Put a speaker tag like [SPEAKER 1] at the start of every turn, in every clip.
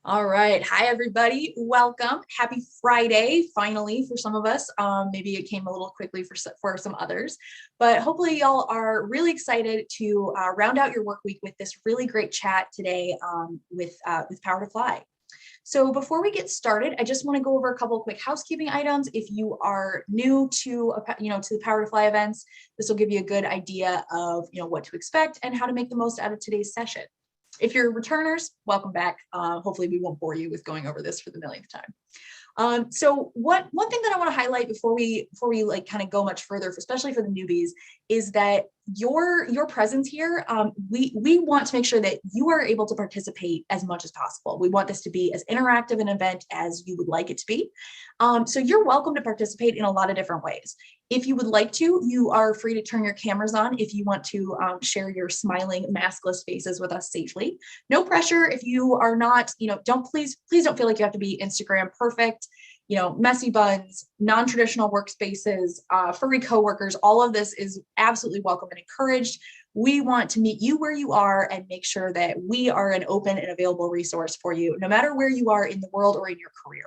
[SPEAKER 1] All right. Hi, everybody. Welcome. Happy Friday, finally, for some of us. Maybe it came a little quickly for some others, but hopefully y'all are really excited to round out your work week with this really great chat today with Power to Fly. So before we get started, I just want to go over a couple of quick housekeeping items. If you are new to the Power to Fly events, this will give you a good idea of what to expect and how to make the most out of today's session. If you're returners, welcome back. Hopefully we won't bore you with going over this for the millionth time. So one thing that I want to highlight before we like kind of go much further, especially for the newbies, is that your presence here, we want to make sure that you are able to participate as much as possible. We want this to be as interactive an event as you would like it to be. So you're welcome to participate in a lot of different ways. If you would like to, you are free to turn your cameras on if you want to share your smiling, maskless faces with us safely. No pressure if you are not, please don't feel like you have to be Instagram perfect. Messy buns, non-traditional workspaces, furry coworkers, all of this is absolutely welcome and encouraged. We want to meet you where you are and make sure that we are an open and available resource for you, no matter where you are in the world or in your career.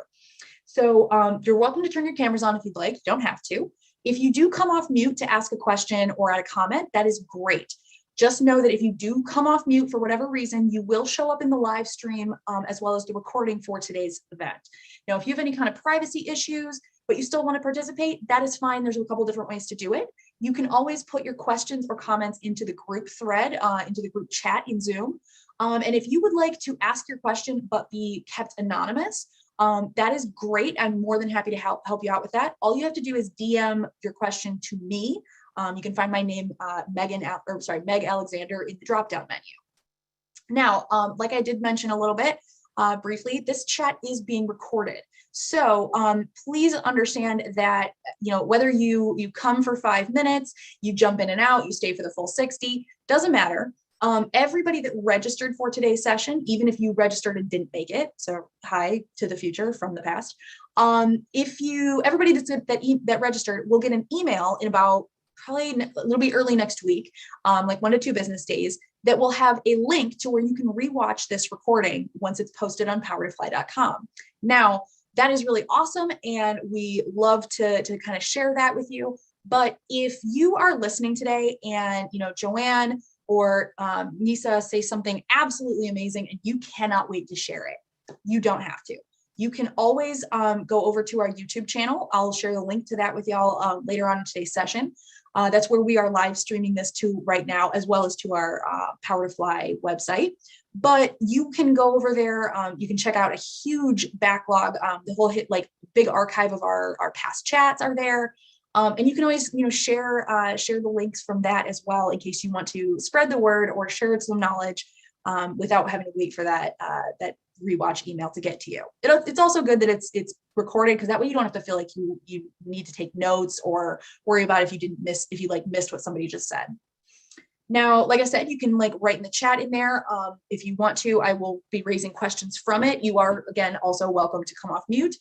[SPEAKER 1] So you're welcome to turn your cameras on if you'd like. You don't have to. If you do come off mute to ask a question or add a comment, that is great. Just know that if you do come off mute for whatever reason, you will show up in the live stream as well as the recording for today's event. Now, if you have any kind of privacy issues, but you still want to participate, that is fine. There's a couple different ways to do it. You can always put your questions or comments into the group thread, into the group chat in Zoom. And if you would like to ask your question but be kept anonymous, that is great. I'm more than happy to help you out with that. All you have to do is DM your question to me. You can find my name, Meg Alexander, in the drop-down menu. Now, like I did mention a little bit briefly, this chat is being recorded. So please understand that, whether you come for 5 minutes, you jump in and out, you stay for the full 60, doesn't matter. Everybody that registered for today's session, even if you registered and didn't make it, so hi to the future from the past. Everybody that registered will get an email in about it'll be early next week, like 1 to 2 business days, that will have a link to where you can rewatch this recording once it's posted on powertofly.com. Now, that is really awesome, and we love to kind of share that with you. But if you are listening today and Joanne or Nisaa say something absolutely amazing and you cannot wait to share it, you don't have to. You can always go over to our YouTube channel. I'll share the link to that with y'all later on in today's session. That's where we are live streaming this to right now, as well as to our Power to Fly website. But you can go over there. You can check out a huge backlog. The whole big archive of our past chats are there. And you can always, share the links from that as well in case you want to spread the word or share some knowledge without having to wait for that rewatch email to get to you. It's also good that it's recorded, because that way you don't have to feel like you need to take notes or worry about if you missed what somebody just said. Now, like I said, you can write in the chat in there. If you want to, I will be raising questions from it. You are, again, also welcome to come off mute.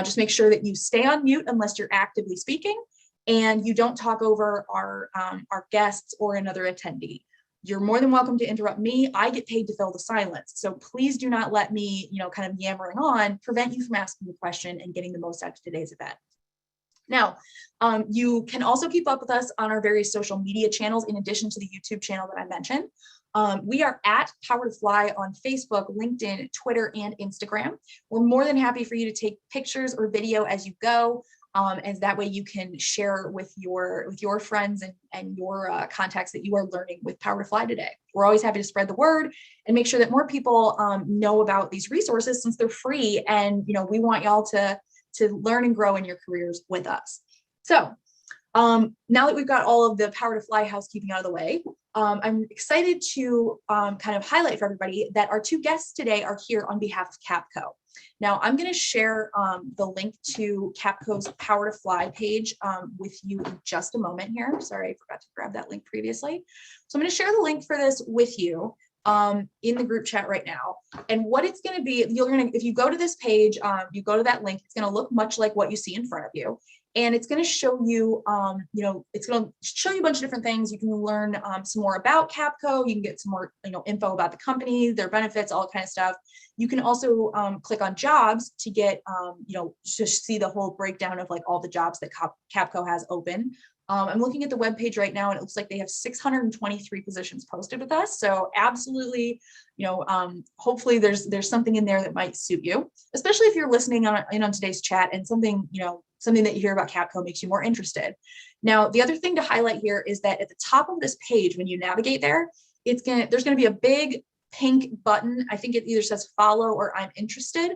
[SPEAKER 1] Just make sure that you stay on mute unless you're actively speaking, and you don't talk over our guests or another attendee. You're more than welcome to interrupt me. I get paid to fill the silence. So please do not let me, kind of yammering on, prevent you from asking the question and getting the most out of today's event. Now, you can also keep up with us on our various social media channels in addition to the YouTube channel that I mentioned. We are at Power to Fly on Facebook, LinkedIn, Twitter, and Instagram. We're more than happy for you to take pictures or video as you go. And that way you can share with your friends and your contacts that you are learning with Power to Fly today. We're always happy to spread the word and make sure that more people know about these resources, since they're free, and we want y'all to learn and grow in your careers with us. So now that we've got all of the Power to Fly housekeeping out of the way, I'm excited to kind of highlight for everybody that our 2 guests today are here on behalf of Capco. Now, I'm going to share the link to Capco's Power to Fly page with you in just a moment here. Sorry, I forgot to grab that link previously. So I'm going to share the link for this with you in the group chat right now. And what it's going to be, if you go to this page, you go to that link, it's going to look much like what you see in front of you. And it's going to show you, it's going to show you a bunch of different things. You can learn some more about Capco. You can get some more, info about the company, their benefits, all kind of stuff. You can also click on jobs to get, just see the whole breakdown of like all the jobs that Capco has open. I'm looking at the webpage right now, and it looks like they have 623 positions posted with us. So absolutely, hopefully there's something in there that might suit you, especially if you're listening on today's chat and something that you hear about Capco makes you more interested. Now, the other thing to highlight here is that at the top of this page, when you navigate there, there's going to be a big pink button. I think it either says follow or I'm interested.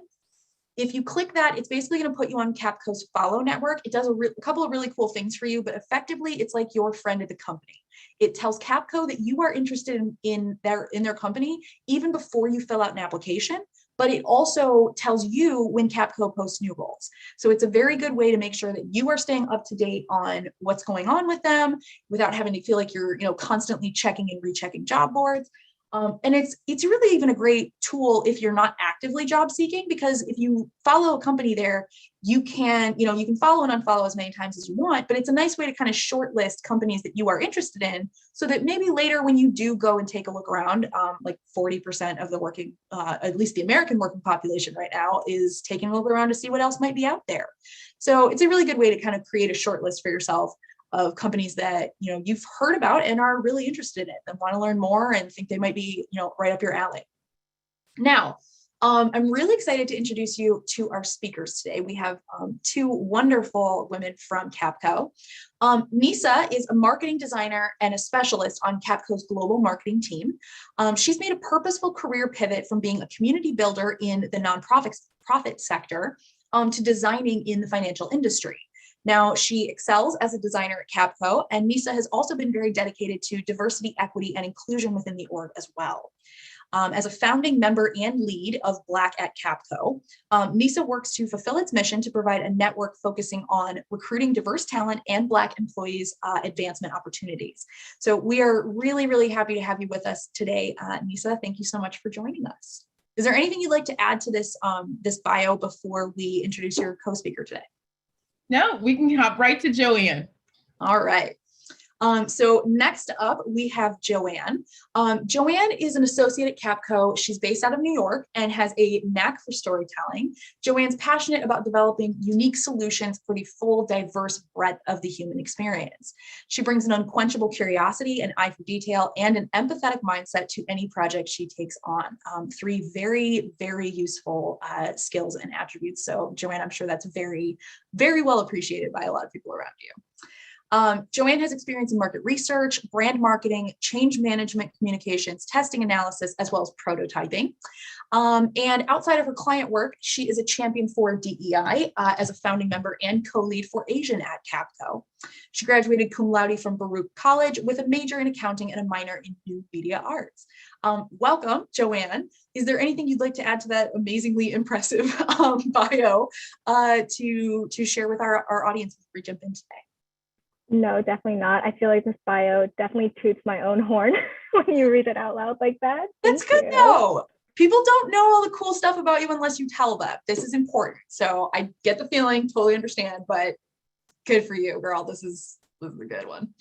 [SPEAKER 1] If you click that, it's basically going to put you on Capco's follow network. It does a couple of really cool things for you, but effectively it's like your friend at the company. It tells Capco that you are interested in their company even before you fill out an application, but it also tells you when Capco posts new roles. So it's a very good way to make sure that you are staying up to date on what's going on with them without having to feel like you're constantly checking and rechecking job boards. And it's really even a great tool if you're not actively job seeking, because if you follow a company there, you can follow and unfollow as many times as you want, but it's a nice way to kind of shortlist companies that you are interested in, so that maybe later when you do go and take a look around, like 40% of the working, at least the American working population right now is taking a look around to see what else might be out there. So it's a really good way to kind of create a short list for yourself of companies that you've heard about and are really interested in and want to learn more and think they might be right up your alley. Now, I'm really excited to introduce you to our speakers today. We have two wonderful women from Capco. Nisaa is a marketing designer and a specialist on Capco's global marketing team. She's made a purposeful career pivot from being a community builder in the nonprofit sector to designing in the financial industry. Now, she excels as a designer at Capco, and Nisaa has also been very dedicated to diversity, equity, and inclusion within the org as well. As a founding member and lead of Black at Capco, Nisaa works to fulfill its mission to provide a network focusing on recruiting diverse talent and Black employees' advancement opportunities. So we are really, really happy to have you with us today. Nisaa, thank you so much for joining us. Is there anything you'd like to add to this bio before we introduce your co-speaker today?
[SPEAKER 2] No, we can hop right to Joanne.
[SPEAKER 1] All right. So next up, we have Joanne. Joanne is an associate at Capco. She's based out of New York and has a knack for storytelling. Joanne's passionate about developing unique solutions for the full, diverse breadth of the human experience. She brings an unquenchable curiosity, an eye for detail, and an empathetic mindset to any project she takes on. Three very, very useful skills and attributes. So Joanne, I'm sure that's very, very well appreciated by a lot of people around you. Joanne has experience in market research, brand marketing, change management, communications, testing analysis, as well as prototyping. And outside of her client work, she is a champion for DEI as a founding member and co-lead for Asian at Capco. She graduated cum laude from Baruch College with a major in accounting and a minor in new media arts. Welcome, Joanne. Is there anything you'd like to add to that amazingly impressive bio to share with our audience before we jump in today?
[SPEAKER 3] No, definitely not. I feel like this bio definitely toots my own horn when you read it out loud like that.
[SPEAKER 1] That's good though. People don't know all the cool stuff about you unless you tell them. This is important. So I get the feeling, totally understand, but good for you, girl. This is a good one.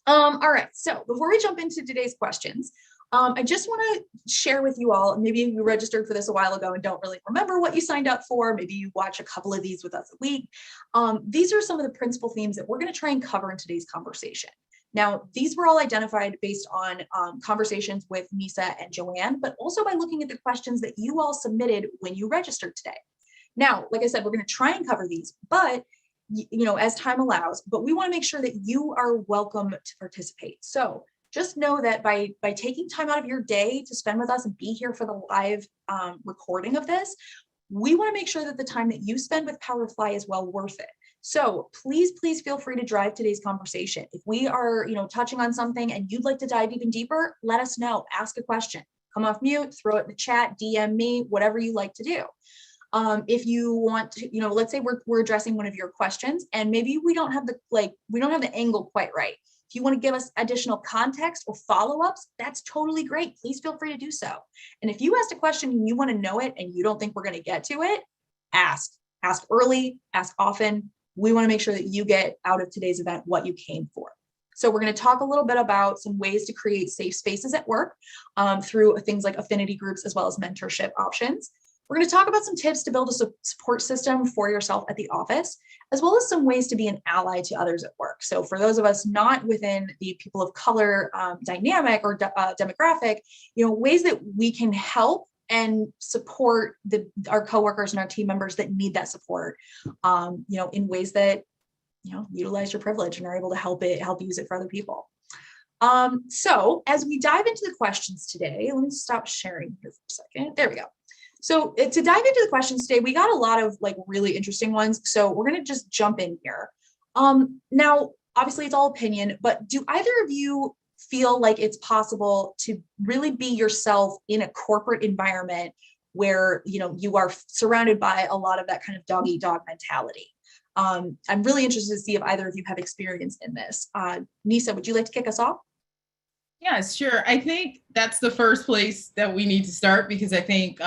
[SPEAKER 1] All right. So before we jump into today's questions, I just want to share with you all, maybe you registered for this a while ago and don't really remember what you signed up for. Maybe you watch a couple of these with us a week. These are some of the principal themes that we're going to try and cover in today's conversation. Now, these were all identified based on conversations with Nisaa and Joanne, but also by looking at the questions that you all submitted when you registered today. Now, like I said, we're going to try and cover these, but as time allows, but we want to make sure that you are welcome to participate. So just know that by taking time out of your day to spend with us and be here for the live recording of this, we want to make sure that the time that you spend with Powerfly is well worth it. So please feel free to drive today's conversation. If we are, touching on something and you'd like to dive even deeper, let us know. Ask a question. Come off mute, throw it in the chat, DM me, whatever you like to do. If you want to, let's say we're addressing one of your questions and maybe we don't have the angle quite right. If you want to give us additional context or follow-ups, that's totally great. Please feel free to do so. And if you asked a question and you want to know it and you don't think we're going to get to it, ask early, ask often. we want to make sure that you get out of today's event what you came for. So we're going to talk a little bit about some ways to create safe spaces at work through things like affinity groups, as well as mentorship options. We're going to talk about some tips to build a support system for yourself at the office, as well as some ways to be an ally to others at work. So for those of us not within the people of color dynamic or demographic, ways that we can help and support our coworkers and our team members that need that support, in ways that, utilize your privilege and are able to help use it for other people. So as we dive into the questions today, let me stop sharing here for a second. There we go. So to dive into the questions today, we got a lot of really interesting ones. So we're going to just jump in here. Now, obviously it's all opinion, but do either of you feel like it's possible to really be yourself in a corporate environment where, you are surrounded by a lot of that kind of dog eat dog mentality? I'm really interested to see if either of you have experience in this. Nisaa, would you like to kick us off?
[SPEAKER 2] Yes, sure. I think that's the first place that we need to start, because I think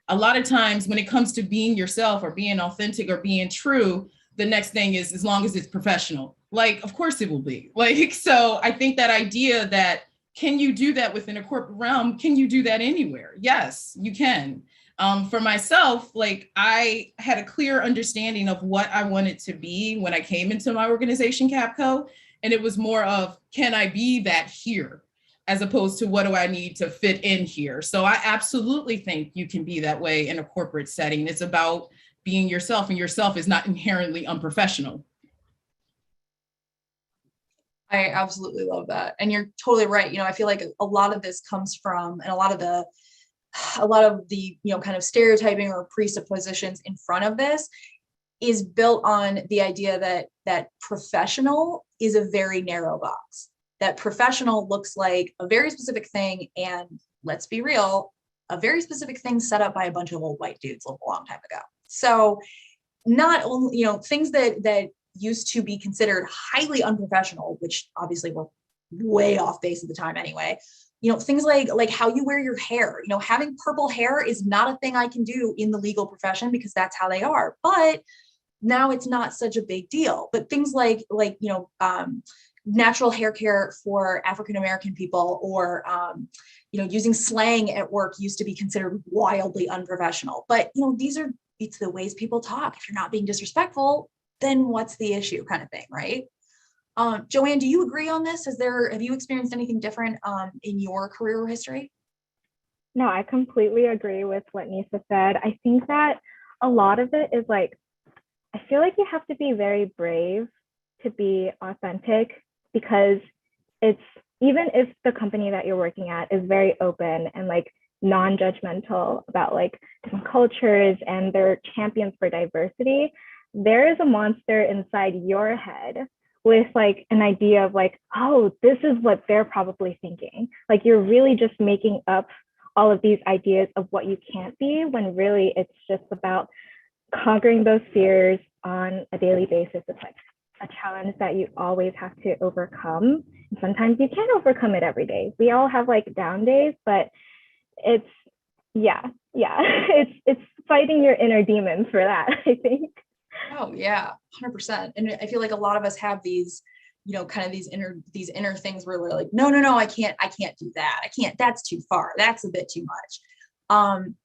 [SPEAKER 2] a lot of times when it comes to being yourself or being authentic or being true, the next thing is, as long as it's professional, of course it will be. So I think that idea that, can you do that within a corporate realm? Can you do that anywhere? Yes, you can. For myself, I had a clear understanding of what I wanted to be when I came into my organization, Capco. And it was more of, can I be that here, as opposed to what do I need to fit in here? So I absolutely think you can be that way in a corporate setting. It's about being yourself, and yourself is not inherently unprofessional.
[SPEAKER 1] I absolutely love that. And you're totally right. I feel like a lot of this comes from, and a lot of the kind of stereotyping or presuppositions in front of this is built on the idea that professional is a very narrow box, that professional looks like a very specific thing. And let's be real, a very specific thing set up by a bunch of old white dudes a long time ago. So not only, things that used to be considered highly unprofessional, which obviously were way off base at the time anyway, things like how you wear your hair. Having purple hair is not a thing I can do in the legal profession because that's how they are. But now it's not such a big deal. But things like natural hair care for African-American people, or using slang at work used to be considered wildly unprofessional. But it's the ways people talk. If you're not being disrespectful, then what's the issue, kind of thing, right? Joanne, do you agree on this? Have you experienced anything different in your career history?
[SPEAKER 3] No, I completely agree with what Nisaa said. I think that a lot of it is I feel like you have to be very brave to be authentic, because it's, even if the company that you're working at is very open and non-judgmental about different cultures and they're champions for diversity, there is a monster inside your head with an idea of oh, this is what they're probably thinking. You're really just making up all of these ideas of what you can't be, when really it's just about conquering those fears on a daily basis. It's a challenge that you always have to overcome. And sometimes you can't overcome it every day. We all have down days, but it's, it's fighting your inner demons for that, I think.
[SPEAKER 1] Oh yeah, 100%. And I feel like a lot of us have these, kind of these inner things where we're no, I can't do that. That's too far. That's a bit too much.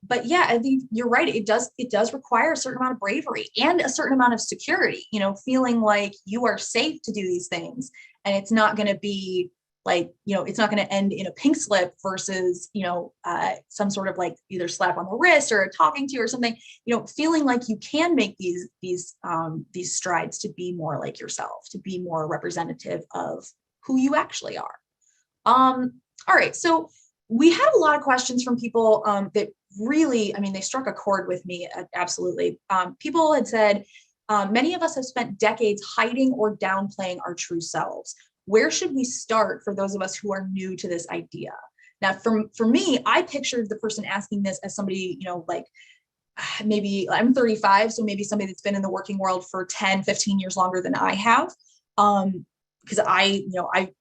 [SPEAKER 1] But yeah, I think you're right. It does require a certain amount of bravery and a certain amount of security, feeling like you are safe to do these things. And it's not going to be it's not going to end in a pink slip versus, some sort of either slap on the wrist or a talking to or something, feeling like you can make these strides to be more like yourself, to be more representative of who you actually are. All right. So we had a lot of questions from people that really, they struck a chord with me. Absolutely. People had said, many of us have spent decades hiding or downplaying our true selves. Where should we start for those of us who are new to this idea? Now, for me, I pictured the person asking this as somebody, maybe I'm 35, so maybe somebody that's been in the working world for 10, 15 years longer than I have. Because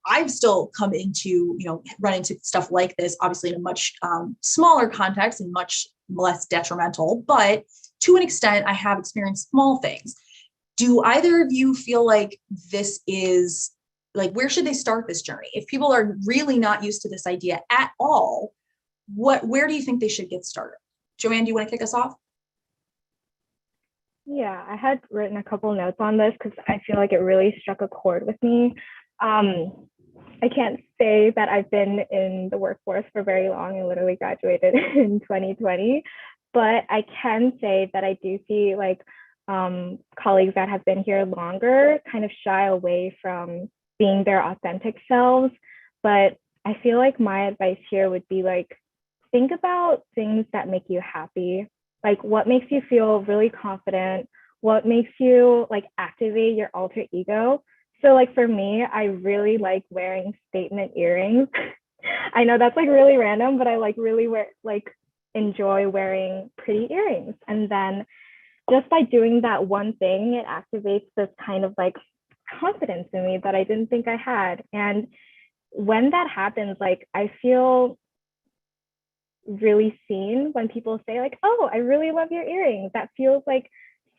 [SPEAKER 1] I've still come into, run into stuff like this, obviously in a much smaller context and much less detrimental, but to an extent, I have experienced small things. do either of you feel like this is like, where should they start this journey? If people are really not used to this idea at all, where do you think they should get started? Joanne, do you want to kick us off?
[SPEAKER 3] Yeah, I had written a couple notes on this because I feel like it really struck a chord with me. I can't say that I've been in the workforce for very long. I literally graduated in 2020, but I can say that I do see like colleagues that have been here longer kind of shy away from being their authentic selves. But I feel like my advice here would be like, think about things that make you happy. Like what makes you feel really confident? What makes you like activate your alter ego? So like for me, I really like wearing statement earrings. I know that's like really random, but I like really enjoy wearing pretty earrings. And then just by doing that one thing, it activates this kind of like confidence in me that I didn't think I had. And when that happens, like I feel really seen when people say like, oh, I really love your earrings. That feels like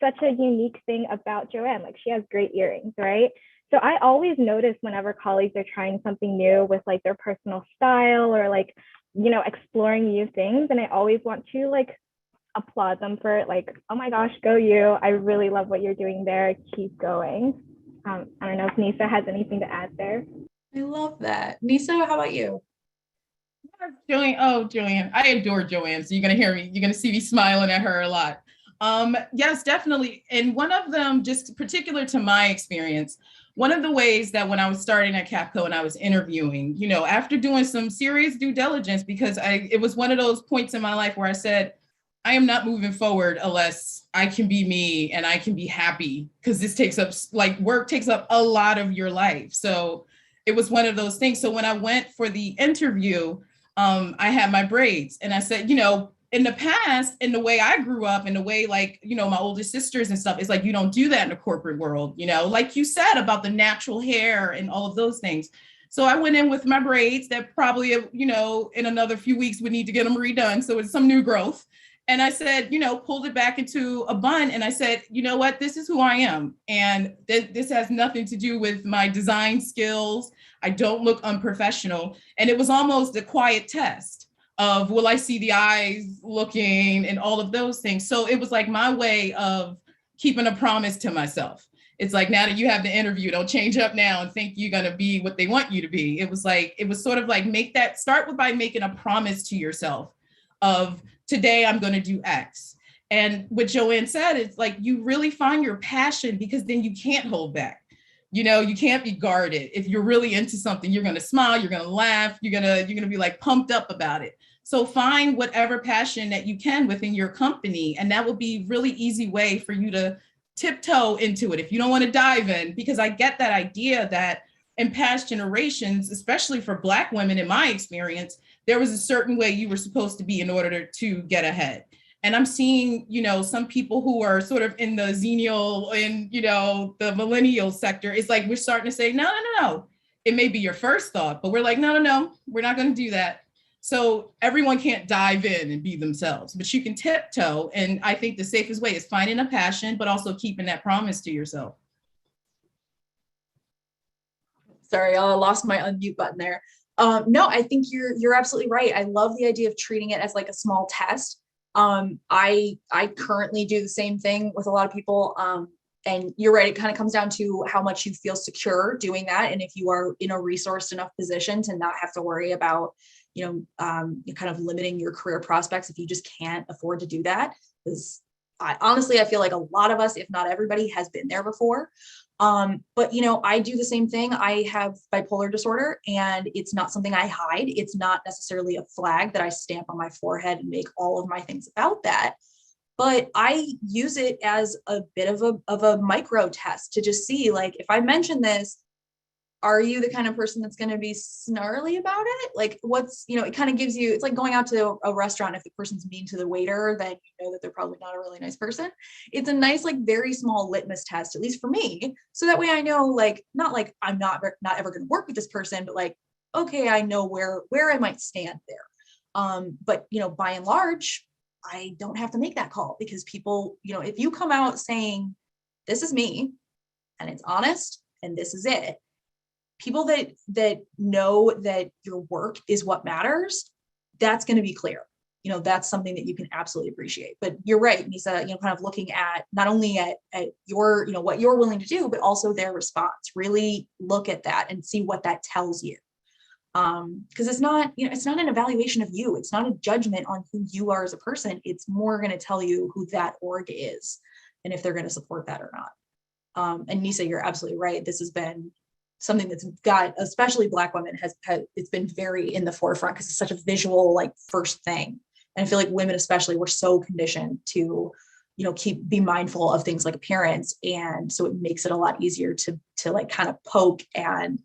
[SPEAKER 3] such a unique thing about Joanne. Like she has great earrings, right? So I always notice whenever colleagues are trying something new with like their personal style or like, you know, exploring new things. And I always want to like applaud them for it. Like, oh my gosh, go you. I really love what you're doing there. Keep going. I don't know if Nisaa has anything to add there.
[SPEAKER 1] I love that. Nisaa, how about you?
[SPEAKER 2] Joanne, I adore Joanne. So you're going to hear me, you're going to see me smiling at her a lot. Yes, definitely. And one of them, just particular to my experience, one of the ways that when I was starting at Capco and I was interviewing, you know, after doing some serious due diligence, because it was one of those points in my life where I said, I am not moving forward unless I can be me and I can be happy, because this takes up, like work takes up a lot of your life. So it was one of those things. So when I went for the interview, I had my braids and I said, you know, in the past, in the way I grew up, in the way like, you know, my older sisters and stuff, it's like, you don't do that in the corporate world, you know, like you said about the natural hair and all of those things. So I went in with my braids that probably, you know, in another few weeks would need to get them redone. So it's some new growth. And I said, you know, pulled it back into a bun. And I said, you know what, this is who I am. And this has nothing to do with my design skills. I don't look unprofessional. And it was almost a quiet test of, will I see the eyes looking and all of those things. So it was like my way of keeping a promise to myself. It's like, now that you have the interview, don't change up now and think you're going to be what they want you to be. It was sort of like, start by making a promise to yourself of, today I'm going to do X. And what Joanne said is like, you really find your passion, because then you can't hold back. You know, you can't be guarded. If you're really into something, you're going to smile, you're going to laugh, you're going to be like pumped up about it. So find whatever passion that you can within your company. And that will be really easy way for you to tiptoe into it if you don't want to dive in, because I get that idea that in past generations, especially for Black women, in my experience, there was a certain way you were supposed to be in order to get ahead. And I'm seeing, you know, some people who are sort of in the xennial and, you know, the millennial sector, it's like we're starting to say, no. It may be your first thought, but we're like, no, we're not going to do that. So everyone can't dive in and be themselves, but you can tiptoe. And I think the safest way is finding a passion, but also keeping that promise to yourself.
[SPEAKER 1] Sorry, I lost my unmute button there. No, I think you're absolutely right. I love the idea of treating it as like a small test. I currently do the same thing with a lot of people. And you're right, it kind of comes down to how much you feel secure doing that. And if you are in a resourced enough position to not have to worry about, you know, kind of limiting your career prospects if you just can't afford to do that. Because honestly, I feel like a lot of us, if not everybody, has been there before. But, you know, I do the same thing. I have bipolar disorder, and it's not something I hide. It's not necessarily a flag that I stamp on my forehead and make all of my things about that. But I use it as a bit of a micro test to just see, like, if I mention this, are you the kind of person that's going to be snarly about it? Like, what's, you know, it kind of gives you, it's like going out to a restaurant. If the person's mean to the waiter, then you know that they're probably not a really nice person. It's a nice, like, very small litmus test, at least for me. So that way I know, like, not like I'm not ever going to work with this person, but like, okay, I know where I might stand there. But, you know, by and large, I don't have to make that call, because people, you know, if you come out saying this is me and it's honest and this is it. People that know that your work is what matters, that's going to be clear. That's something that you can absolutely appreciate. But you're right, Nisaa, kind of looking at not only at your, what you're willing to do, but also their response. Really look at that and see what that tells you. Because it's not an evaluation of you. It's not a judgment on who you are as a person. It's more going to tell you who that org is and if they're going to support that or not. And Nisaa, you're absolutely right. This has been something that's got, especially Black women, it's been very in the forefront because it's such a visual, like, first thing. And I feel like women especially, we're so conditioned to, be mindful of things like appearance. And so it makes it a lot easier to like kind of poke and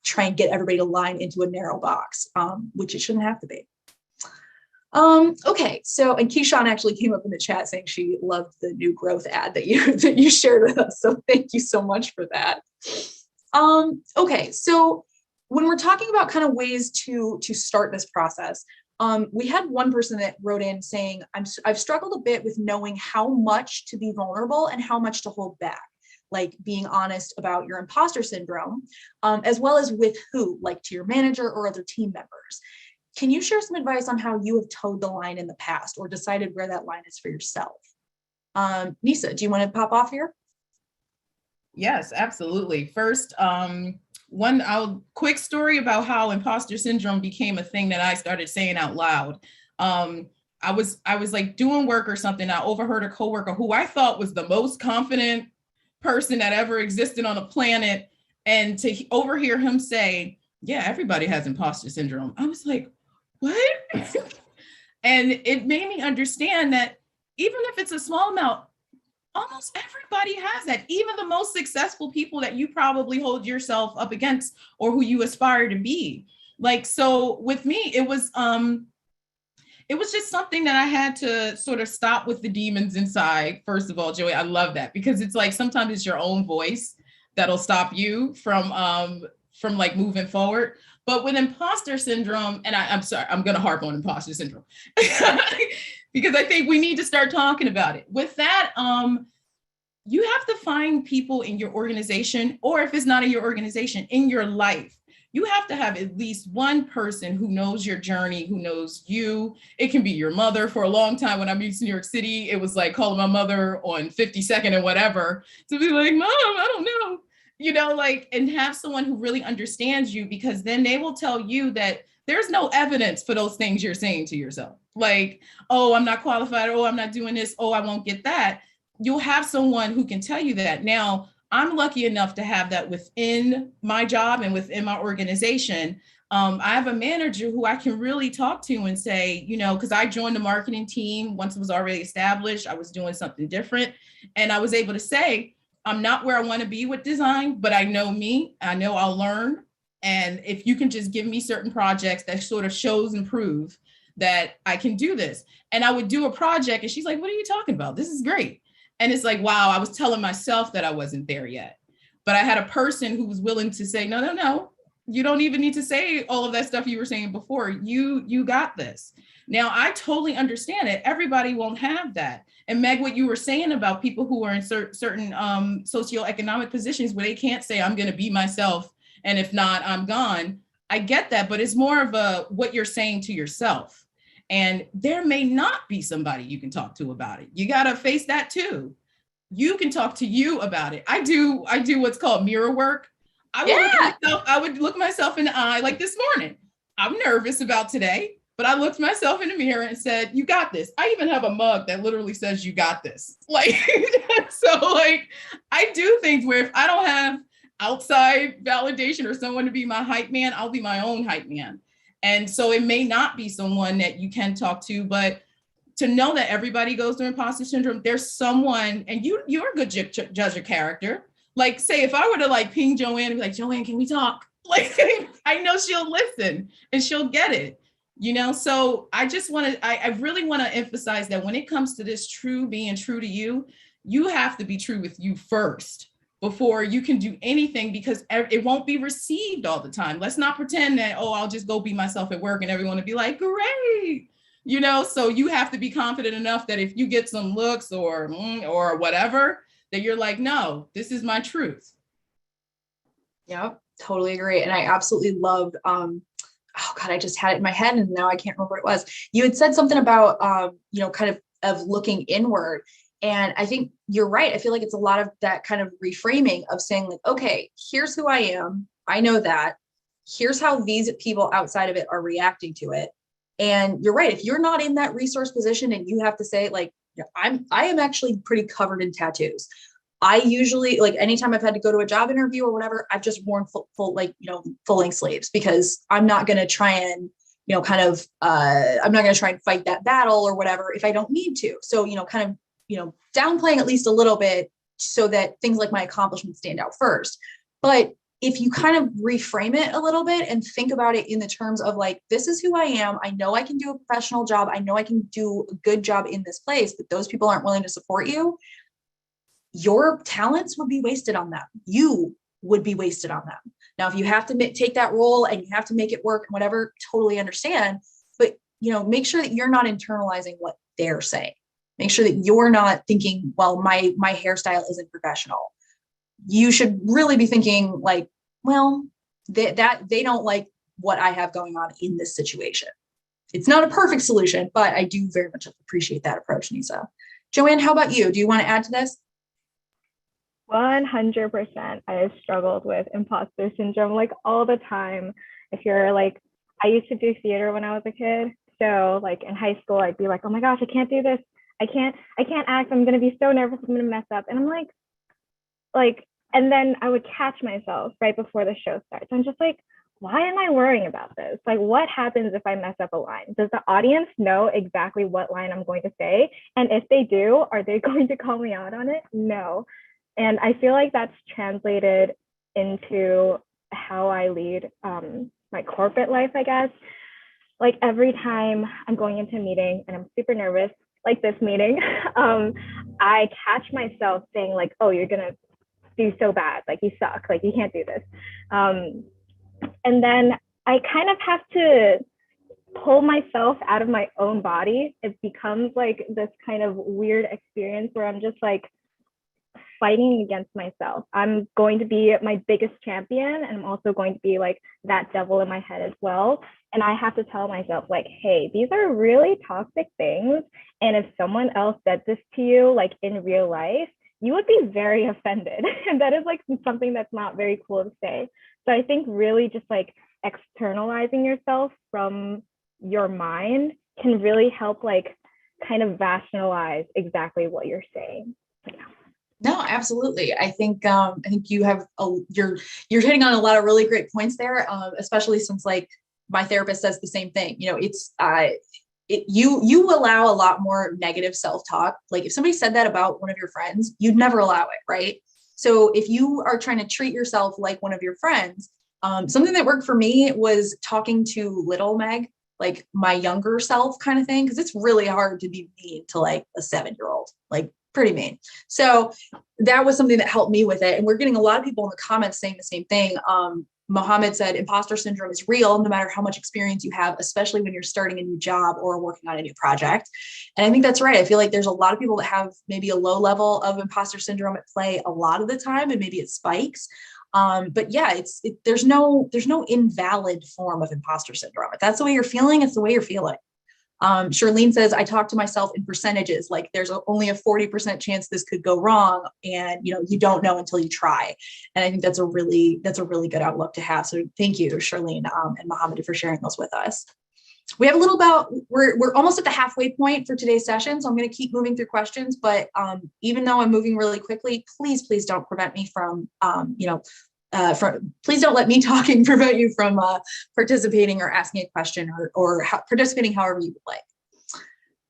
[SPEAKER 1] try and get everybody to line into a narrow box, which it shouldn't have to be. Okay, so, and Keyshawn actually came up in the chat saying she loved the new growth ad that you shared with us. So thank you so much for that. Okay, so when we're talking about kind of ways to start this process, we had one person that wrote in saying, I've struggled a bit with knowing how much to be vulnerable and how much to hold back, like being honest about your imposter syndrome, as well as with who, like to your manager or other team members. Can you share some advice on how you have towed the line in the past or decided where that line is for yourself? Nisaa, do you want to pop off here?
[SPEAKER 2] Yes, absolutely. First, quick story about how imposter syndrome became a thing that I started saying out loud. I was like doing work or something. I overheard a coworker who I thought was the most confident person that ever existed on the planet. And to overhear him say, yeah, everybody has imposter syndrome. I was like, what? And it made me understand that even if it's a small amount, almost everybody has that. Even the most successful people that you probably hold yourself up against or who you aspire to be. Like, so with me, it was just something that I had to sort of stop with the demons inside. First of all, Joey, I love that because it's like sometimes it's your own voice that'll stop you from like moving forward. But with imposter syndrome, and I'm sorry, I'm going to harp on imposter syndrome because I think we need to start talking about it. With that, you have to find people in your organization, or if it's not in your organization, in your life. You have to have at least one person who knows your journey, who knows you. It can be your mother. For a long time when I moved to New York City, it was like calling my mother on 52nd and whatever to be like, Mom, I don't know. And have someone who really understands you, because then they will tell you that there's no evidence for those things you're saying to yourself. Like, oh, I'm not qualified. Oh, I'm not doing this. Oh, I won't get that. You'll have someone who can tell you that. Now, I'm lucky enough to have that within my job and within my organization. I have a manager who I can really talk to and say, because I joined the marketing team once it was already established. I was doing something different. And I was able to say, I'm not where I want to be with design, but I know me. I know I'll learn. And if you can just give me certain projects that sort of shows and prove that I can do this. And I would do a project and she's like, what are you talking about? This is great. And it's like, wow, I was telling myself that I wasn't there yet. But I had a person who was willing to say, no, you don't even need to say all of that stuff you were saying before. You got this. Now, I totally understand it. Everybody won't have that. And Meg, what you were saying about people who are in certain socioeconomic positions where they can't say, I'm going to be myself. And if not, I'm gone. I get that, but it's more of what you're saying to yourself. And there may not be somebody you can talk to about it. You got to face that too. You can talk to you about it. I do what's called mirror work. I would look myself in the eye like this morning. I'm nervous about today, but I looked myself in the mirror and said, you got this. I even have a mug that literally says, you got this. Like, so like, I do things where if I don't have outside validation or someone to be my hype man, I'll be my own hype man. And so it may not be someone that you can talk to, but to know that everybody goes through imposter syndrome, there's someone, and you're a good judge of character. Like, say, if I were to like ping Joanne and be like, Joanne, can we talk? Like, I know she'll listen and she'll get it, So I just I really want to emphasize that when it comes to this being true to you, you have to be true with you first before you can do anything, because it won't be received all the time. Let's not pretend that, oh, I'll just go be myself at work and everyone will be like, great. So you have to be confident enough that if you get some looks or whatever, that you're like, no, this is my truth.
[SPEAKER 1] Yeah, totally agree. And I absolutely loved, oh God, I just had it in my head and now I can't remember what it was. You had said something about, kind of looking inward. And I think you're right. I feel like it's a lot of that kind of reframing of saying like, okay, here's who I am. I know that. Here's how these people outside of it are reacting to it. And you're right. If you're not in that resource position and you have to say like, I am actually pretty covered in tattoos. I usually, like, anytime I've had to go to a job interview or whatever, I've just worn full length sleeves, because I'm not going to try and, I'm not going to try and fight that battle or whatever if I don't need to. So, downplaying at least a little bit so that things like my accomplishments stand out first. But if you kind of reframe it a little bit and think about it in the terms of like, this is who I am. I know I can do a professional job. I know I can do a good job in this place, but those people aren't willing to support you. Your talents would be wasted on them. You would be wasted on them. Now, if you have to take that role and you have to make it work and whatever, totally understand. But, make sure that you're not internalizing what they're saying. Make sure that you're not thinking, well, my hairstyle isn't professional. You should really be thinking like, well, that they don't like what I have going on in this situation. It's not a perfect solution, but I do very much appreciate that approach, Nisaa. Joanne, how about you? Do you want to add to this?
[SPEAKER 3] 100%. I have struggled with imposter syndrome like all the time. If you're like, I used to do theater when I was a kid. So like in high school, I'd be like, oh my gosh, I can't do this. I can't act. I'm going to be so nervous. I'm going to mess up. And I'm like, and then I would catch myself right before the show starts. I'm just like, why am I worrying about this? Like, what happens if I mess up a line? Does the audience know exactly what line I'm going to say? And if they do, are they going to call me out on it? No. And I feel like that's translated into how I lead my corporate life, I guess. Like every time I'm going into a meeting and I'm super nervous, like this meeting, I catch myself saying like, oh, you're gonna do so bad, like you suck, like you can't do this. And then I kind of have to pull myself out of my own body. It becomes like this kind of weird experience where I'm just like fighting against myself. I'm going to be my biggest champion, and I'm also going to be like that devil in my head as well. And I have to tell myself like, hey, these are really toxic things. And if someone else said this to you, like in real life, you would be very offended. And that is like something that's not very cool to say. So I think really just like externalizing yourself from your mind can really help like kind of rationalize exactly what you're saying. Yeah.
[SPEAKER 1] No, absolutely. I think you have you're hitting on a lot of really great points there, especially since like my therapist says the same thing. It's you allow a lot more negative self-talk. Like if somebody said that about one of your friends, you'd never allow it, right? So if you are trying to treat yourself like one of your friends, something that worked for me was talking to little Meg, like my younger self kind of thing, because it's really hard to be mean to like a 7-year-old, like pretty mean. So that was something that helped me with it. And we're getting a lot of people in the comments saying the same thing. Mohammed said, imposter syndrome is real, no matter how much experience you have, especially when you're starting a new job or working on a new project. And I think that's right. I feel like there's a lot of people that have maybe a low level of imposter syndrome at play a lot of the time, and maybe it spikes. But yeah, there's no invalid form of imposter syndrome. If that's the way you're feeling, it's the way you're feeling. Charlene says, I talk to myself in percentages, like there's only a 40% chance this could go wrong. And, you don't know until you try. And I think that's a really good outlook to have. So thank you, Charlene and Mohammed, for sharing those with us. We have we're almost at the halfway point for today's session. So I'm going to keep moving through questions, but even though I'm moving really quickly, please don't prevent me from, please don't let me talking prevent you from participating or asking a question or participating however you would like.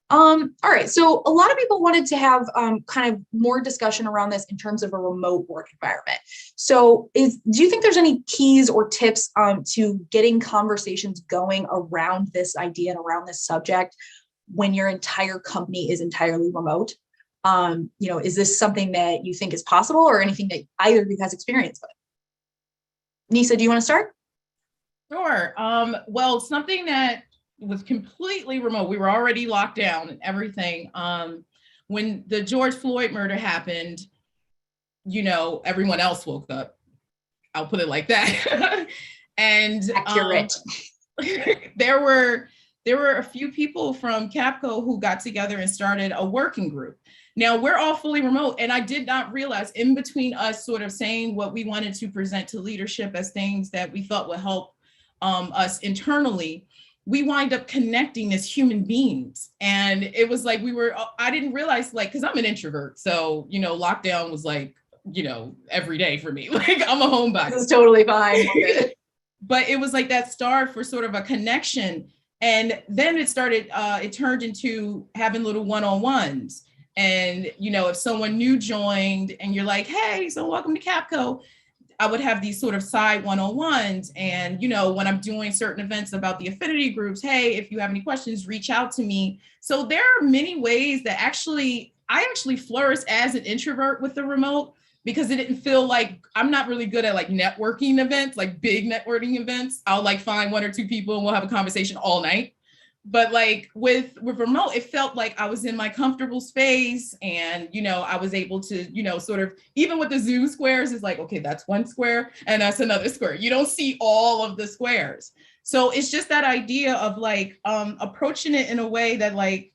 [SPEAKER 1] All right, so a lot of people wanted to have kind of more discussion around this in terms of a remote work environment. So do you think there's any keys or tips to getting conversations going around this idea and around this subject when your entire company is entirely remote? Is this something that you think is possible, or anything that either of you has experience with? Nisaa, do you want to start?
[SPEAKER 2] Sure. Well, something that was completely remote, we were already locked down and everything. When the George Floyd murder happened, everyone else woke up. I'll put it like that. And
[SPEAKER 1] accurate.
[SPEAKER 2] There were a few people from Capco who got together and started a working group. Now we're all fully remote, and I did not realize in between us sort of saying what we wanted to present to leadership as things that we thought would help us internally, we wind up connecting as human beings. And it was like I didn't realize, like, because I'm an introvert. So, lockdown was like, every day for me. Like, I'm a homebody.
[SPEAKER 1] This is totally fine.
[SPEAKER 2] But it was like that start for sort of a connection. And then it turned into having little one-on-ones. And, if someone new joined and you're like, hey, so welcome to Capco, I would have these sort of side one-on-ones. And, when I'm doing certain events about the affinity groups, hey, if you have any questions, reach out to me. So there are many ways that I actually flourished as an introvert with the remote, because it didn't feel like I'm not really good at like networking events, like big networking events. I'll like find one or two people and we'll have a conversation all night. But like with remote, it felt like I was in my comfortable space, and, I was able to, sort of, even with the Zoom squares, it's like, okay, that's one square and that's another square. You don't see all of the squares. So it's just that idea of like approaching it in a way that, like,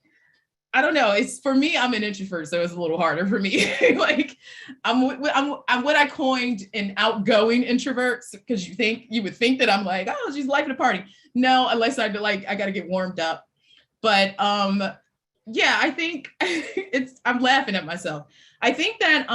[SPEAKER 2] I don't know. It's for me, I'm an introvert, so it's a little harder for me. Like I'm what I coined an outgoing introvert, because you would think that I'm like, oh, she's life of the party. No, unless I got to get warmed up. But yeah, I think I'm laughing at myself. I think that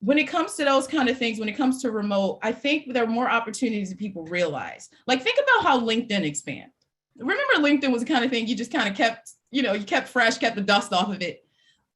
[SPEAKER 2] when it comes to those kind of things, when it comes to remote, I think there are more opportunities than people realize. Like, think about how LinkedIn expanded. Remember, LinkedIn was the kind of thing you just kind of kept, you kept fresh, kept the dust off of it.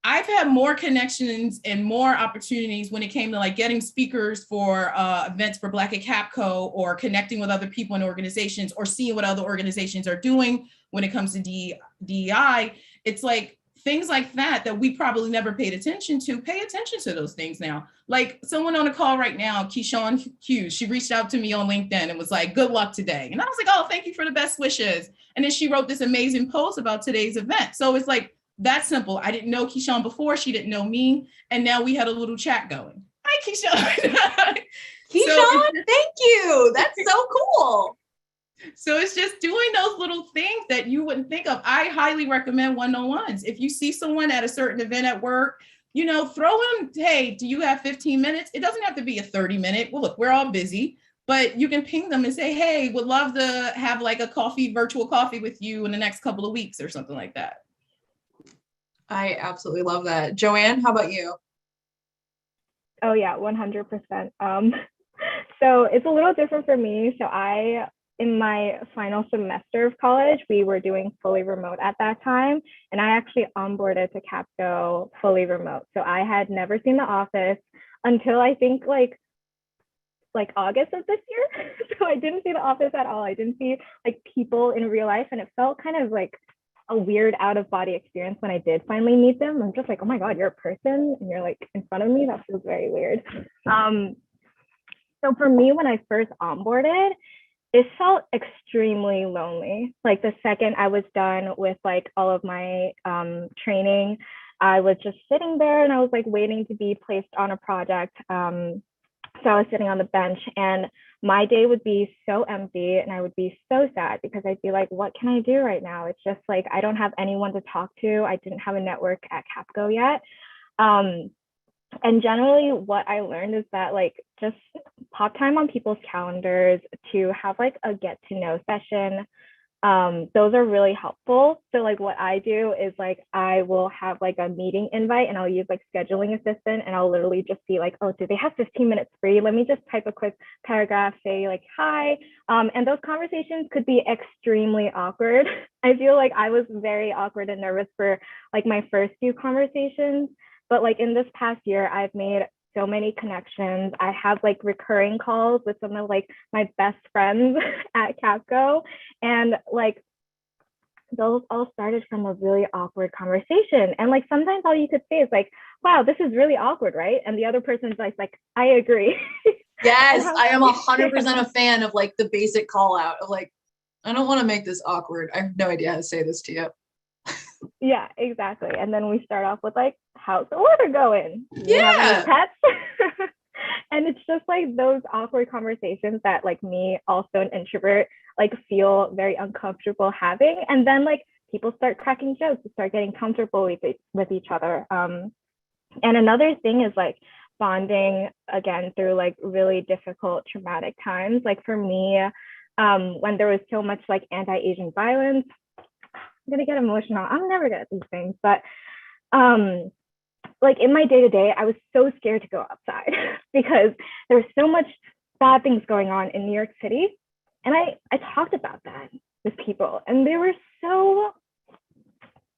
[SPEAKER 2] I've had more connections and more opportunities when it came to like getting speakers for events for Black at Capco, or connecting with other people in organizations, or seeing what other organizations are doing when it comes to DEI. It's like things like that we probably never paid attention to. Pay attention to those things now. Like someone on a call right now, Keyshawn Hughes, she reached out to me on LinkedIn and was like, good luck today. And I was like, oh, thank you for the best wishes. And then she wrote this amazing post about today's event. So it's like, that simple. I didn't know Keyshawn before. She didn't know me. And now we had a little chat going. Hi, Keyshawn.
[SPEAKER 1] Keyshawn, thank you. That's so cool.
[SPEAKER 2] So it's just doing those little things that you wouldn't think of. I highly recommend one-on-ones. If you see someone at a certain event at work, throw in, hey, do you have 15 minutes? It doesn't have to be a 30-minute. Well, look, we're all busy, but you can ping them and say, hey, would love to have like a virtual coffee with you in the next couple of weeks or something like that.
[SPEAKER 3] I absolutely love that. Joanne, how about you?
[SPEAKER 4] Oh yeah, 100%. So it's a little different for me. So in my final semester of college, we were doing fully remote at that time. And I actually onboarded to Capco fully remote. So I had never seen the office until I think like August of this year. So I didn't see the office at all. I didn't see like people in real life. And it felt kind of like a weird out of body experience when I did finally meet them. I'm just like, oh my God, you're a person and you're like in front of me. That feels very weird. So for me, when I first onboarded, it felt extremely lonely. Like the second I was done with like all of my training, I was just sitting there and I was like waiting to be placed on a project. So I was sitting on the bench and my day would be so empty and I would be so sad because I'd be like, what can I do right now? It's just like, I don't have anyone to talk to. I didn't have a network at Capco yet. And generally what I learned is that like just pop time on people's calendars to have like a get to know session. Those are really helpful. So like what I do is like, I will have like a meeting invite and I'll use like scheduling assistant and I'll literally just be like, oh, do they have 15 minutes free? Let me just type a quick paragraph, say like, hi. And those conversations could be extremely awkward. I feel like I was very awkward and nervous for like my first few conversations. But like in this past year, I've made so many connections. I have like recurring calls with some of like my best friends at Capco. And like those all started from a really awkward conversation. And like sometimes all you could say is like, wow, this is really awkward, right? And the other person's like I agree.
[SPEAKER 1] Yes, I am 100% a fan of like the basic call out of like, I don't want to make this awkward. I have no idea how to say this to you.
[SPEAKER 3] Yeah, exactly. And then we start off with like, how's the weather going? Do you have any pets? And it's just like those awkward conversations that like me, also an introvert, like feel very uncomfortable having. And then like people start cracking jokes, start getting comfortable with each other. And another thing is like bonding again through like really difficult traumatic times. Like for me, when there was so much like anti-Asian violence, I'm gonna get emotional. I'm never good at these things, but like in my day-to-day, I was so scared to go outside because there was so much bad things going on in New York City. And I talked about that with people and they were so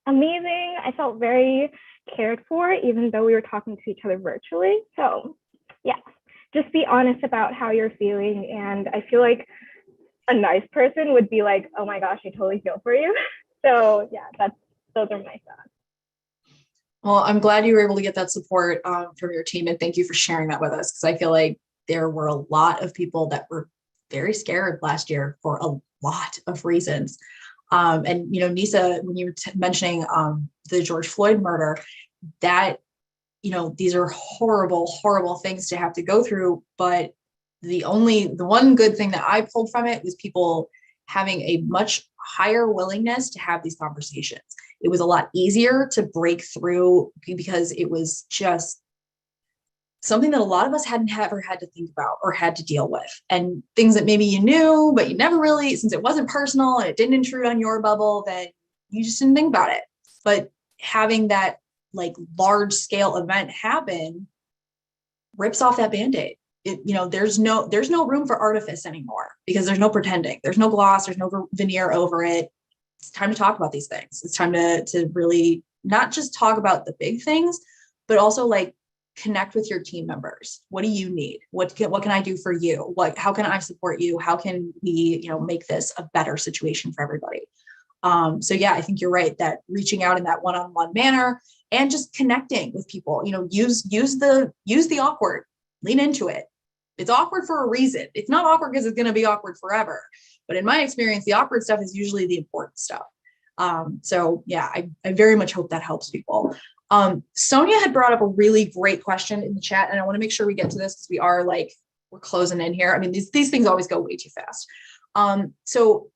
[SPEAKER 3] amazing. I felt very cared for, even though we were talking to each other virtually. So yeah, just be honest about how you're feeling. And I feel like a nice person would be like, oh my gosh, I totally feel for you. So yeah, those are my thoughts.
[SPEAKER 1] Well, I'm glad you were able to get that support from your team, and thank you for sharing that with us, because I feel like there were a lot of people that were very scared last year for a lot of reasons. And, you know, Nisaa, when you were mentioning the George Floyd murder, that, you know, these are horrible, horrible things to have to go through. But the one good thing that I pulled from it was people having a much higher willingness to have these conversations. It was a lot easier to break through because it was just something that a lot of us hadn't ever had to think about or had to deal with, and things that maybe you knew, but you never really, since it wasn't personal and it didn't intrude on your bubble, then you just didn't think about it. But having that like large scale event happen rips off that Band-Aid. You know, there's no room for artifice anymore because there's no pretending, there's no gloss, there's no veneer over it. It's time to talk about these things. It's time to really not just talk about the big things, but also like connect with your team members. What do you need? What can I do for you? How can I support you? How can we, you know, make this a better situation for everybody? So yeah, I think you're right that reaching out in that one-on-one manner and just connecting with people, you know, use the awkward, lean into it. It's awkward for a reason. It's not awkward because it's going to be awkward forever. But in my experience, the awkward stuff is usually the important stuff. So yeah, I very much hope that helps people. Sonia had brought up a really great question in the chat, and I want to make sure we get to this because we're closing in here. I mean, these things always go way too fast. So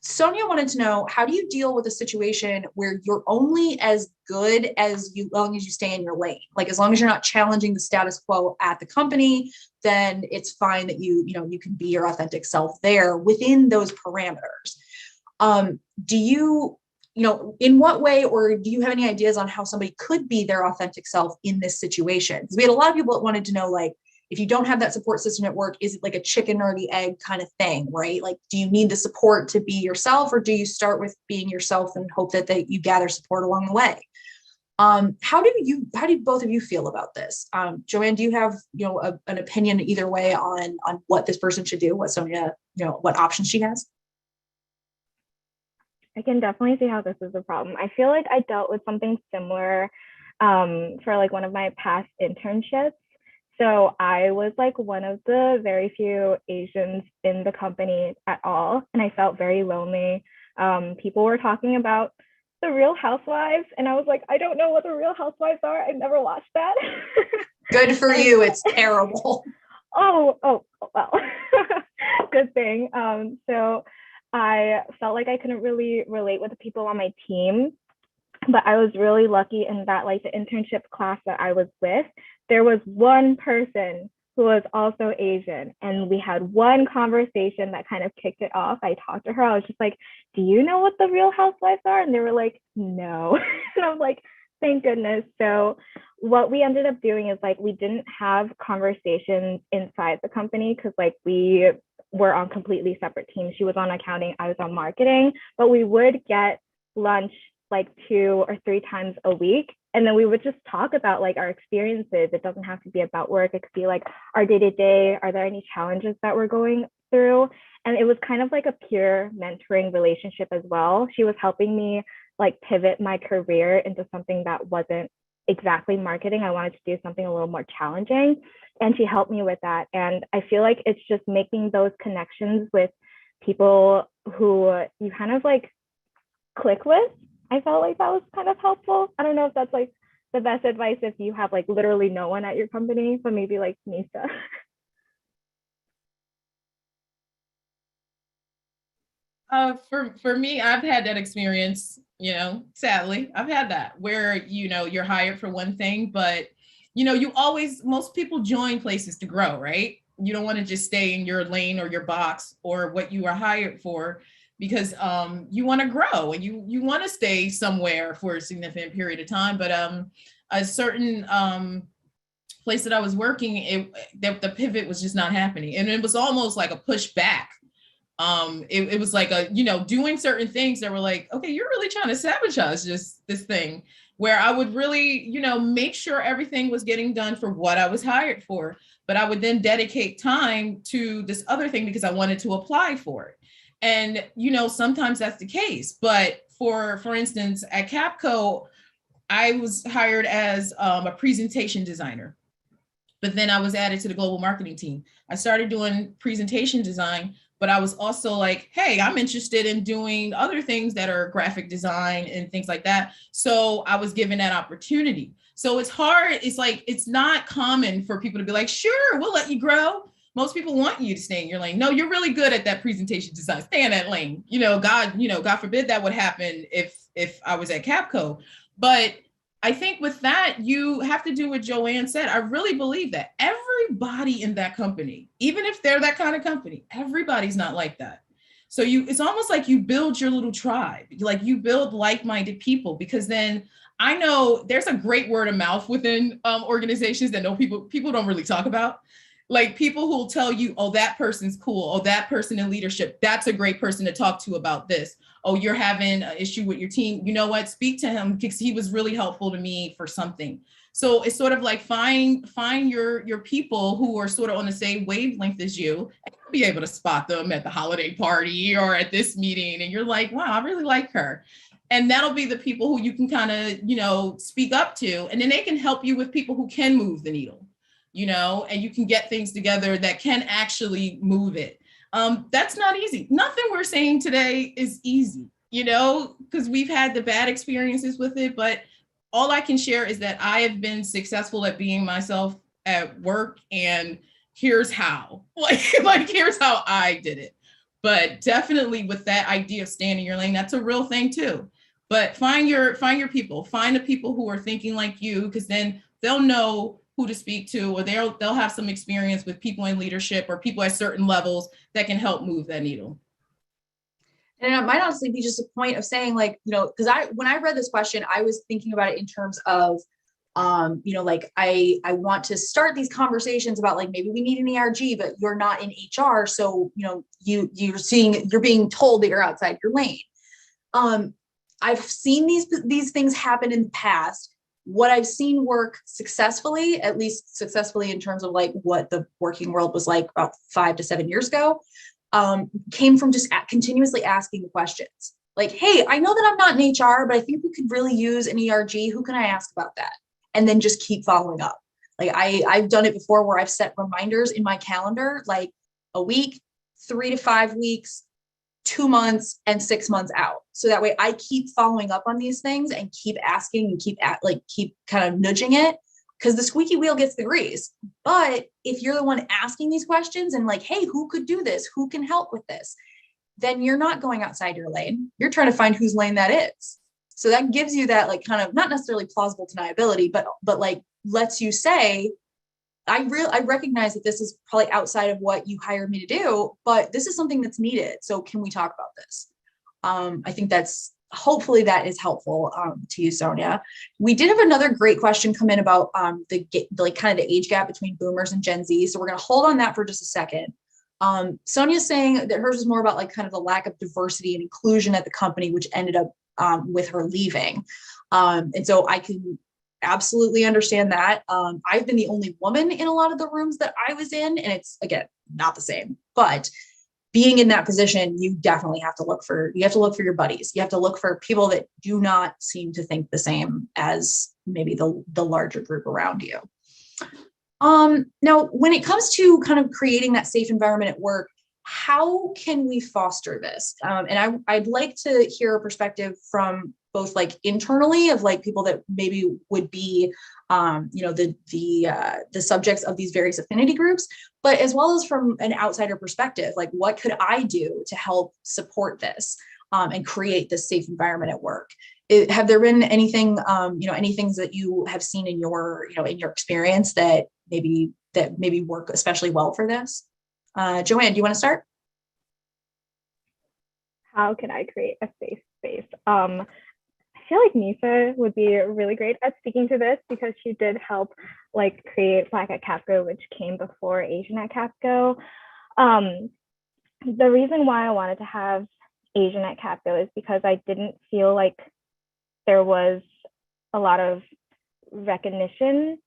[SPEAKER 1] Sonia wanted to know, how do you deal with a situation where you're only as good as long as you stay in your lane? Like, as long as you're not challenging the status quo at the company, then it's fine that you can be your authentic self there within those parameters. Do you in what way, or do you have any ideas on how somebody could be their authentic self in this situation? Because we had a lot of people that wanted to know, like, if you don't have that support system at work, is it like a chicken or the egg kind of thing, right? Like, do you need the support to be yourself, or do you start with being yourself and hope that you gather support along the way? How do both of you feel about this? Joanne, do you have, an opinion either way on what this person should do, what Sonia, what options she has?
[SPEAKER 3] I can definitely see how this is a problem. I feel like I dealt with something similar for like one of my past internships. So I was like one of the very few Asians in the company at all, and I felt very lonely. People were talking about the Real Housewives, and I was like, I don't know what the Real Housewives are. I've never watched that.
[SPEAKER 1] Good for you. It's terrible.
[SPEAKER 3] Oh, well, good thing. So I felt like I couldn't really relate with the people on my team, but I was really lucky in that, like, the internship class that I was with, there was one person who was also Asian, and we had one conversation that kind of kicked it off. I talked to her. I was just like, do you know what the Real Housewives are? And they were like, no. And I was like, thank goodness. So what we ended up doing is, like, we didn't have conversations inside the company because, like, we were on completely separate teams. She was on accounting, I was on marketing, but we would get lunch like 2 or 3 times a week. And then we would just talk about, like, our experiences. It doesn't have to be about work. It could be like our day-to-day. Are there any challenges that we're going through? And it was kind of like a pure mentoring relationship as well. She was helping me, like, pivot my career into something that wasn't exactly marketing. I wanted to do something a little more challenging, and she helped me with that. And I feel like it's just making those connections with people who you kind of like click with I felt like that was kind of helpful. I don't know if that's like the best advice if you have like literally no one at your company, but maybe like Nisa.
[SPEAKER 2] For me, I've had that experience, sadly, I've had that where, you're hired for one thing, but, most people join places to grow, right? You don't want to just stay in your lane or your box or what you are hired for because you want to grow and you want to stay somewhere for a significant period of time. But a certain place that I was working, the pivot was just not happening. And it was almost like a pushback. It was like doing certain things that were like, okay, you're really trying to sabotage this thing, where I would really, make sure everything was getting done for what I was hired for, but I would then dedicate time to this other thing because I wanted to apply for it. And, sometimes that's the case, but for instance, at Capco, I was hired as a presentation designer, but then I was added to the global marketing team. I started doing presentation design, but I was also like, hey, I'm interested in doing other things that are graphic design and things like that. So I was given that opportunity. So it's hard. It's like, it's not common for people to be like, sure, we'll let you grow. Most people want you to stay in your lane. No, you're really good at that presentation design. Stay in that lane. God forbid that would happen if I was at Capco. But I think with that, you have to do what Joanne said. I really believe that everybody in that company, even if they're that kind of company, everybody's not like that. So it's almost like you build your little tribe, like you build like-minded people, because then I know there's a great word of mouth within organizations that people don't really talk about. Like people who will tell you, oh, that person's cool. Oh, that person in leadership, that's a great person to talk to about this. Oh, you're having an issue with your team. You know what? Speak to him because he was really helpful to me for something. So it's sort of like find your people who are sort of on the same wavelength as you, and you'll be able to spot them at the holiday party or at this meeting. And you're like, wow, I really like her. And that'll be the people who you can kind of, speak up to. And then they can help you with people who can move the needle, and you can get things together that can actually move it. That's not easy. Nothing we're saying today is easy, because we've had the bad experiences with it. But all I can share is that I have been successful at being myself at work, and here's how. Like here's how I did it. But definitely with that idea of staying in your lane, that's a real thing too. But find your people, find the people who are thinking like you, because then they'll know who to speak to, or they'll have some experience with people in leadership or people at certain levels that can help move that needle.
[SPEAKER 1] And it might honestly be just a point of saying, like, because when I read this question, I was thinking about it in terms of, like I want to start these conversations about like, maybe we need an ERG, but you're not in HR. So, you're being told that you're outside your lane. I've seen these things happen in the past. What I've seen work successfully, at least successfully in terms of like what the working world was like about 5 to 7 years ago, came from just continuously asking the questions. Like, hey, I know that I'm not in HR, but I think we could really use an ERG. Who can I ask about that? And then just keep following up. Like I've done it before where I've set reminders in my calendar, like a week, 3 to 5 weeks, 2 months, and 6 months out. So that way I keep following up on these things and keep asking and keep kind of nudging it, because the squeaky wheel gets the grease. But if you're the one asking these questions and like, hey, who could do this? Who can help with this? Then you're not going outside your lane. You're trying to find whose lane that is. So that gives you that like kind of not necessarily plausible deniability, but like lets you say, I recognize that this is probably outside of what you hired me to do, but this is something that's needed. So can we talk about this? I think hopefully that is helpful to you, Sonia. We did have another great question come in about the kind of the age gap between boomers and Gen Z. So we're going to hold on that for just a second. Sonia's saying that hers is more about like kind of the lack of diversity and inclusion at the company, which ended up with her leaving. And so I can absolutely understand that. I've been the only woman in a lot of the rooms that I was in, and it's, again, not the same, but being in that position, you definitely have to look for your buddies. You have to look for people that do not seem to think the same as maybe the larger group around you. Now, when it comes to kind of creating that safe environment at work, how can we foster this? And I'd like to hear a perspective from both like internally of like people that maybe would be, the subjects of these various affinity groups, but as well as from an outsider perspective, like what could I do to help support this and create this safe environment at work? Have there been anything, any things that you have seen in your, in your experience that maybe work especially well for this? Joanne, do you want to start?
[SPEAKER 3] How can I create a safe space? I feel like Nisaa would be really great at speaking to this because she did help like create Black at Capco, which came before Asian at Capco. The reason why I wanted to have Asian at Capco is because I didn't feel like there was a lot of recognition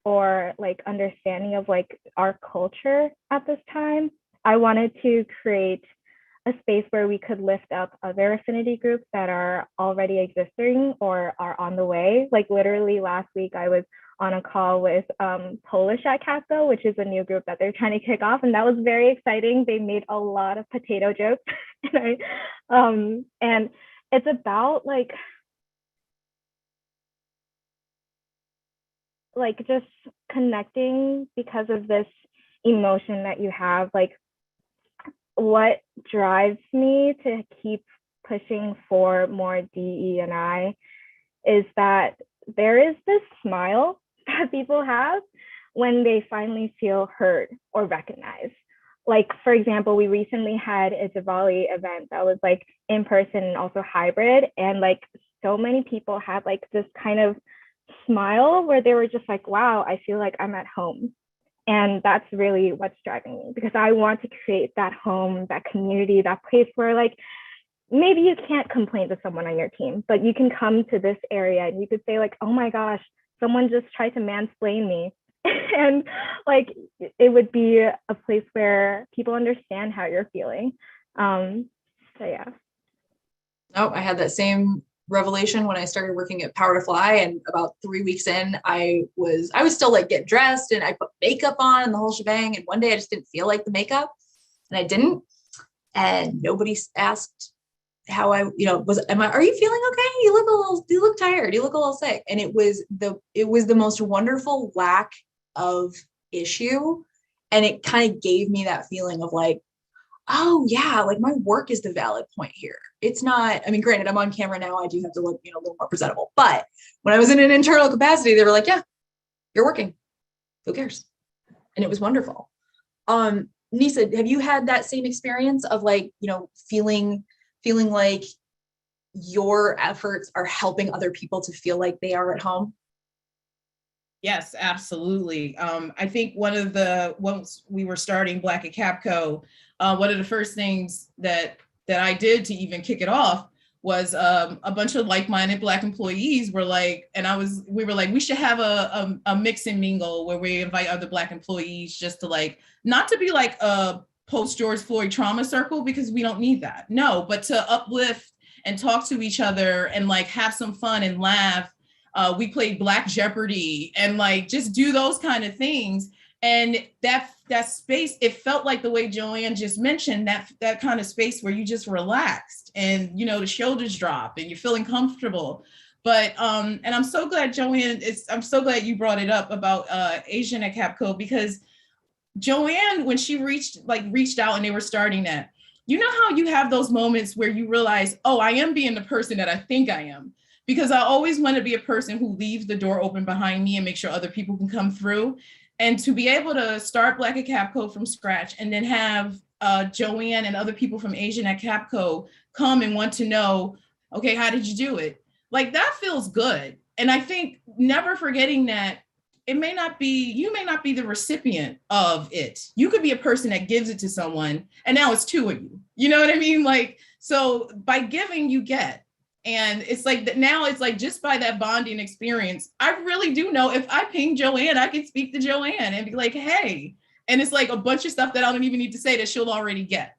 [SPEAKER 3] or like understanding of like our culture at this time. I wanted to create a space where we could lift up other affinity groups that are already existing or are on the way. Like literally last week, I was on a call with Polish at Capco, which is a new group that they're trying to kick off. And that was very exciting. They made a lot of potato jokes. And it's about like just connecting because of this emotion that you have. Like what drives me to keep pushing for more DE&I is that there is this smile that people have when they finally feel heard or recognized. Like, for example, we recently had a Diwali event that was like in person and also hybrid. And like so many people had like this kind of smile where they were just like, wow, I feel like I'm at home. And that's really what's driving me, because I want to create that home, that community, that place where like, maybe you can't complain to someone on your team, but you can come to this area and you could say like, oh my gosh, someone just tried to mansplain me. And like, it would be a place where people understand how you're feeling. So yeah.
[SPEAKER 1] Oh, I had that same revelation when I started working at Power to Fly, and about 3 weeks in, I was still like getting dressed and I put makeup on and the whole shebang. And one day I just didn't feel like the makeup and I didn't. And nobody asked how I, are you feeling okay? You look tired. You look a little sick. And it was the most wonderful lack of issue. And it kind of gave me that feeling of like, oh yeah, like my work is the valid point here. It's not, I mean, granted, I'm on camera now. I do have to look, a little more presentable. But when I was in an internal capacity, they were like, yeah, you're working. Who cares? And it was wonderful. Nisaa, have you had that same experience of like, feeling like your efforts are helping other people to feel like they are at home?
[SPEAKER 2] Yes, absolutely. I think once we were starting Black at Capco, one of the first things that I did to even kick it off was a bunch of like-minded Black employees were like, we were like, we should have a mix and mingle where we invite other Black employees just to like, not to be like a post George Floyd trauma circle, because we don't need that. No, but to uplift and talk to each other and like have some fun and laugh. We played Black Jeopardy and like just do those kind of things. And that space, it felt like the way Joanne just mentioned, that kind of space where you just relaxed and, the shoulders drop and you're feeling comfortable. But, and I'm so glad, Joanne, I'm so glad you brought it up about Asian at Capco, because Joanne, when she reached out and they were starting that, how you have those moments where you realize, oh, I am being the person that I think I am. Because I always want to be a person who leaves the door open behind me and make sure other people can come through. And to be able to start Black at Capco from scratch and then have Joanne and other people from Asian at Capco come and want to know, okay, how did you do it? Like that feels good. And I think never forgetting that you may not be the recipient of it. You could be a person that gives it to someone and now it's two of you. You know what I mean? Like, so by giving, you get. And it's like now it's like just by that bonding experience, I really do know if I ping Joanne, I can speak to Joanne and be like, hey, and it's like a bunch of stuff that I don't even need to say that she'll already get.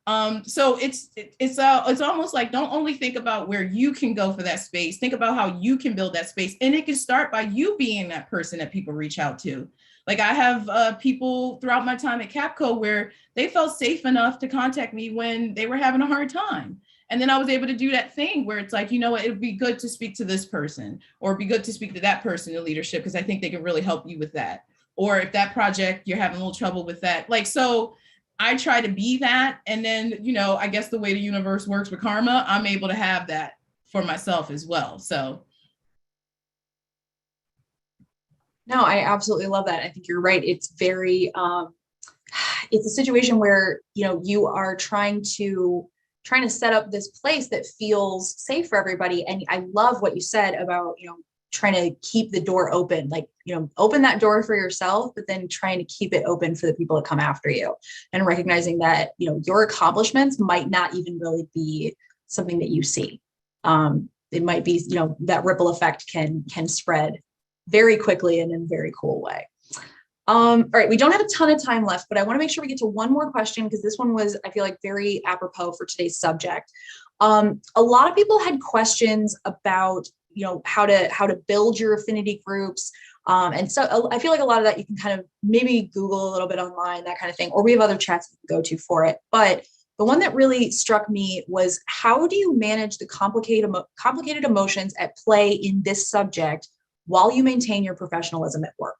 [SPEAKER 2] So it's almost like don't only think about where you can go for that space, think about how you can build that space. And it can start by you being that person that people reach out to. Like I have people throughout my time at Capco where they felt safe enough to contact me when they were having a hard time. And then I was able to do that thing where it's like, you know what, it'd be good to speak to this person, or be good to speak to that person in leadership, because I think they can really help you with that. Or if that project, you're having a little trouble with that. Like, so I try to be that. And then, you know, I guess the way the universe works with karma, I'm able to have that for myself as well. So.
[SPEAKER 1] No, I absolutely love that. I think you're right. It's very, it's a situation where, you know, you are trying to set up this place that feels safe for everybody. And I love what you said about, you know, trying to keep the door open, like, you know, open that door for yourself, but then trying to keep it open for the people that come after you, and recognizing that, you know, your accomplishments might not even really be something that you see. It might be, you know, that ripple effect can spread very quickly and in a very cool way. All right, we don't have a ton of time left, but I want to make sure we get to one more question, because this one was, I feel like, very apropos for today's subject. A lot of people had questions about, you know, how to build your affinity groups. And so I feel like a lot of that you can kind of maybe Google a little bit online, that kind of thing, or we have other chats you can go to for it. But the one that really struck me was, how do you manage the complicated emotions at play in this subject while you maintain your professionalism at work?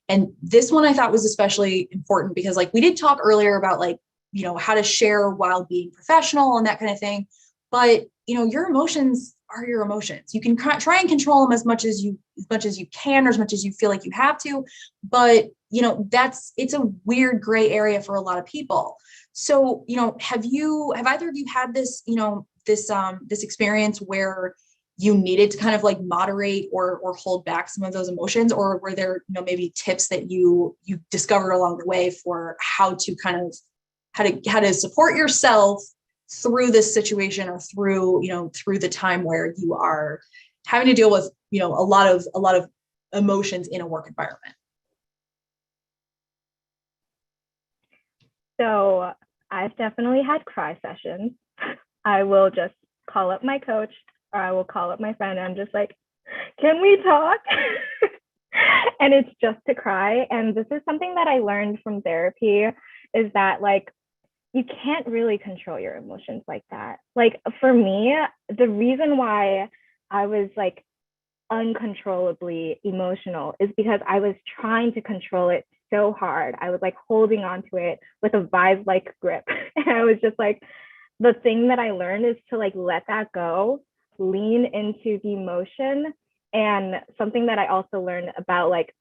[SPEAKER 1] And this one I thought was especially important because, like, we did talk earlier about, like, you know, how to share while being professional and that kind of thing. But, you know, your emotions are your emotions. You can try and control them as much as you can, or as much as you feel like you have to. But, you know, it's a weird gray area for a lot of people. So, you know, have either of you had this, you know, this experience where you needed to kind of like moderate or hold back some of those emotions, or were there, you know, maybe tips that you discovered along the way for how to kind of how to support yourself through this situation, or through the time where you are having to deal with, you know, a lot of emotions in a work environment?
[SPEAKER 3] So I've definitely had cry sessions. I will just call up my coach, or I will call up my friend, and I'm just like, can we talk? And it's just to cry. And this is something that I learned from therapy, is that, like, you can't really control your emotions like that. Like, for me, the reason why I was like uncontrollably emotional is because I was trying to control it so hard. I was like holding on to it with a vice-like grip. And I was just like, the thing that I learned is to like let that go, lean into the emotion. And something that I also learned about like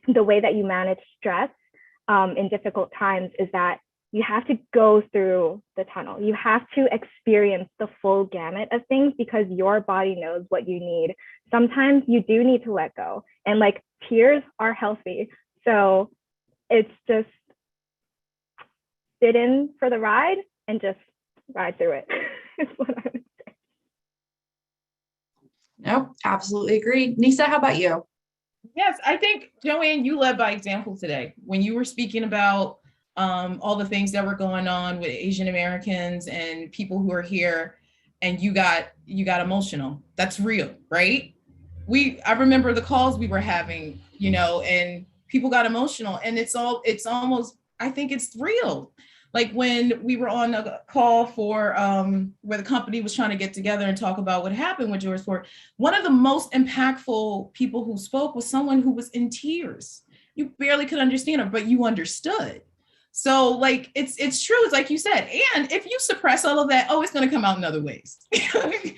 [SPEAKER 3] the way that you manage stress in difficult times is that you have to go through the tunnel. You have to experience the full gamut of things, because your body knows what you need. Sometimes you do need to let go, and like tears are healthy. So it's just sit in for the ride and just ride through it. Is what I would say.
[SPEAKER 1] No, absolutely agree. Nisaa, how about you?
[SPEAKER 2] Yes, I think, Joanne, you led by example today when you were speaking about all the things that were going on with Asian Americans and people who are here, and you got emotional. That's real, right? I remember the calls we were having, you know, and people got emotional, and it's almost, I think it's real. Like when we were on a call for where the company was trying to get together and talk about what happened with George Floyd, one of the most impactful people who spoke was someone who was in tears. You barely could understand her, but you understood. So like, it's true. It's like you said. And if you suppress all of that, oh, it's going to come out in other ways. It's going to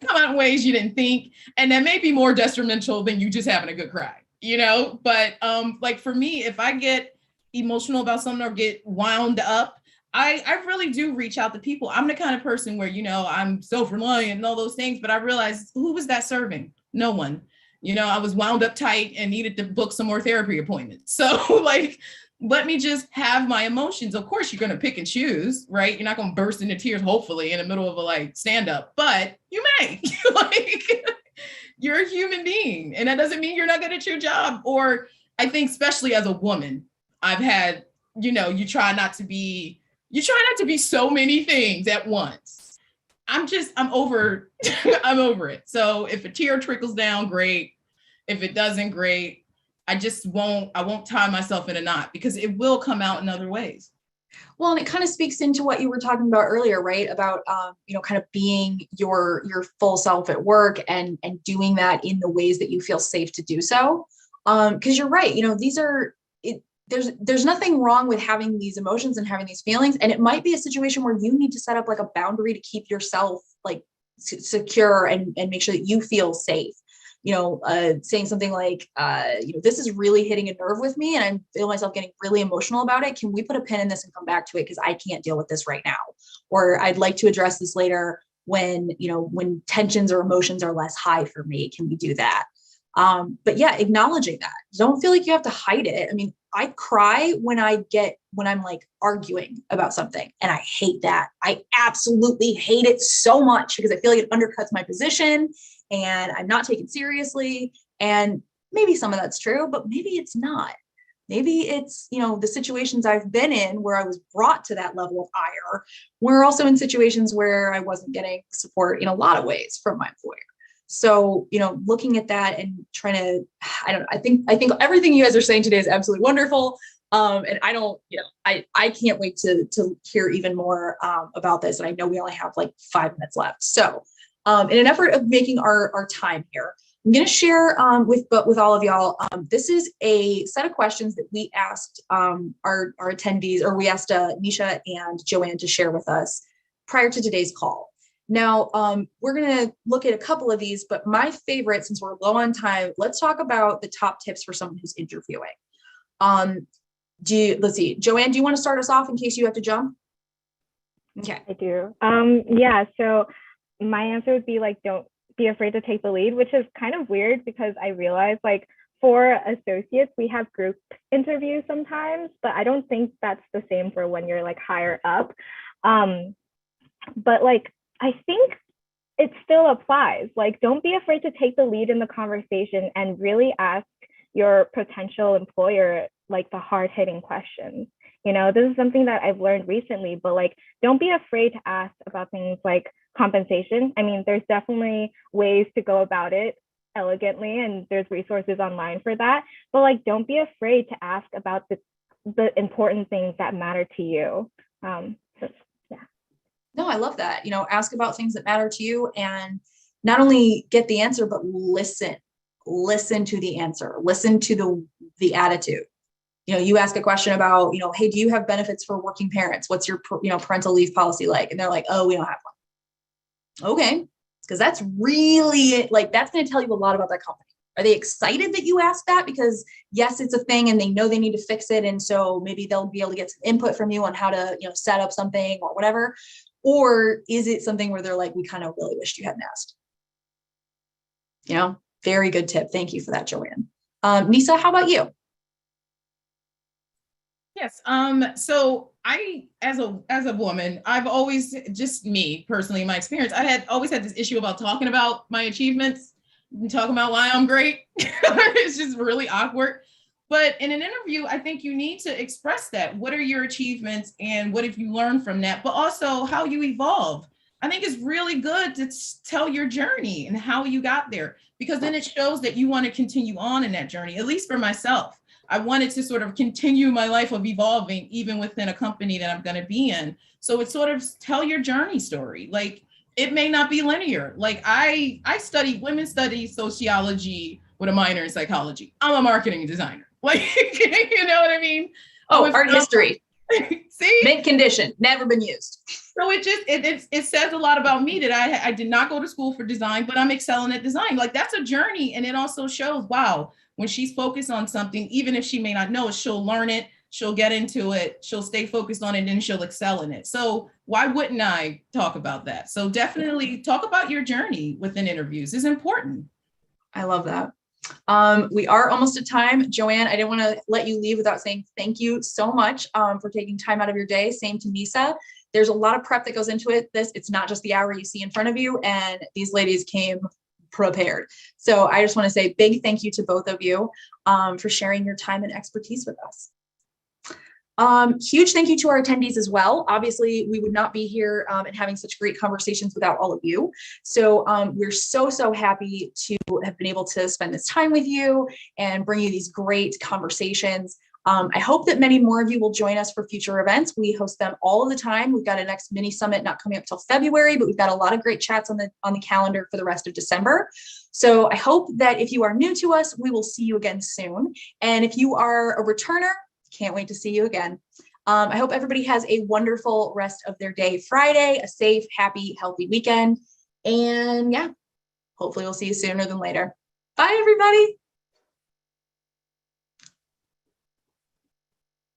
[SPEAKER 2] come out in ways you didn't think. And that may be more detrimental than you just having a good cry, you know? But like for me, if I get emotional about something or get wound up, I really do reach out to people. I'm the kind of person where, you know, I'm self-reliant and all those things, but I realized, who was that serving? No one. You know, I was wound up tight and needed to book some more therapy appointments. So like, let me just have my emotions. Of course, you're going to pick and choose, right? You're not going to burst into tears, hopefully, in the middle of a like stand up, but you may. Like, you're a human being, and that doesn't mean you're not good at your job. Or I think, especially as a woman, I've had, you know, you try not to be so many things at once. I'm over, I'm over it. So if a tear trickles down, great. If it doesn't, great. I won't tie myself in a knot, because it will come out in other ways.
[SPEAKER 1] Well, and it kind of speaks into what you were talking about earlier, right? About kind of being your full self at work and doing that in the ways that you feel safe to do so. Because you're right, these are it. There's nothing wrong with having these emotions and having these feelings, and it might be a situation where you need to set up like a boundary to keep yourself like secure and make sure that you feel safe. Saying something like, this is really hitting a nerve with me and I feel myself getting really emotional about it. Can we put a pin in this and come back to it? Because I can't deal with this right now. Or I'd like to address this later when tensions or emotions are less high for me. Can we do that? But yeah, acknowledging that. Don't feel like you have to hide it. I mean, I cry when I'm like arguing about something, and I hate that. I absolutely hate it so much because I feel like it undercuts my position and I'm not taken seriously. And maybe some of that's true, but maybe it's not. Maybe it's, the situations I've been in where I was brought to that level of ire, were also in situations where I wasn't getting support in a lot of ways from my employer. So, looking at that and trying to, I think everything you guys are saying today is absolutely wonderful. And I don't, I can't wait to hear even more about this. And I know we only have like 5 minutes left. So in an effort of making our time here, I'm going to share with all of y'all. This is a set of questions that we asked our attendees, or we asked Nisha and Joanne to share with us prior to today's call. Now, we're going to look at a couple of these, but my favorite, since we're low on time, let's talk about the top tips for someone who's interviewing. Let's see, Joanne, do you want to start us off in case you have to jump? Okay.
[SPEAKER 3] I do. Yeah, so my answer would be like, don't be afraid to take the lead, which is kind of weird because I realize like for associates, we have group interviews sometimes, but I don't think that's the same for when you're like higher up. But like, I think it still applies. Like, don't be afraid to take the lead in the conversation and really ask your potential employer like the hard-hitting questions. This is something that I've learned recently, but like, don't be afraid to ask about things like compensation. I mean, there's definitely ways to go about it elegantly, and there's resources online for that. But like, don't be afraid to ask about the important things that matter to you.
[SPEAKER 1] No, I love that. Ask about things that matter to you and not only get the answer, but listen to the answer, listen to the attitude. You ask a question about, hey, do you have benefits for working parents? What's your, parental leave policy like? And they're like, oh, we don't have one. Okay. Because that's really like, that's going to tell you a lot about that company. Are they excited that you asked that? Because yes, it's a thing and they know they need to fix it. And so maybe they'll be able to get some input from you on how to, set up something or whatever. Or is it something where they're like, we kind of really wished you hadn't asked? Very good tip. Thank you for that, Joanne. Nisaa, how about you?
[SPEAKER 2] Yes. So I, as a woman, I've always, just me personally, in my experience, I had always had this issue about talking about my achievements and talking about why I'm great. It's just really awkward. But in an interview, I think you need to express that. What are your achievements and what have you learned from that? But also how you evolve. I think it's really good to tell your journey and how you got there, because then it shows that you want to continue on in that journey, at least for myself. I wanted to sort of continue my life of evolving, even within a company that I'm going to be in. So it's sort of tell your journey story. Like, it may not be linear. Like I studied women's studies, sociology with a minor in psychology. I'm a marketing designer. Like, you know what I mean?
[SPEAKER 1] Oh, art history.
[SPEAKER 2] See?
[SPEAKER 1] Mint condition, never been used.
[SPEAKER 2] So it says a lot about me that I did not go to school for design, but I'm excelling at design. Like, that's a journey. And it also shows, wow, when she's focused on something, even if she may not know it, she'll learn it, she'll get into it, she'll stay focused on it, and then she'll excel in it. So why wouldn't I talk about that? So definitely talk about your journey within interviews is important.
[SPEAKER 1] I love that. We are almost at time. Joanne, I didn't want to let you leave without saying thank you so much for taking time out of your day. Same to Nisaa. There's a lot of prep that goes into it. It's not just the hour you see in front of you, and these ladies came prepared. So I just want to say big thank you to both of you for sharing your time and expertise with us. Huge thank you to our attendees as well. Obviously, we would not be here and having such great conversations without all of you. So we're so happy to have been able to spend this time with you and bring you these great conversations. I hope that many more of you will join us for future events. We host them all of the time. We've got a next mini summit not coming up till February, but we've got a lot of great chats on the calendar for the rest of December. So I hope that if you are new to us, we will see you again soon. And if you are a returner, can't wait to see you again. I hope everybody has a wonderful rest of their day Friday, a safe, happy, healthy weekend. And yeah, hopefully we'll see you sooner than later. Bye, everybody.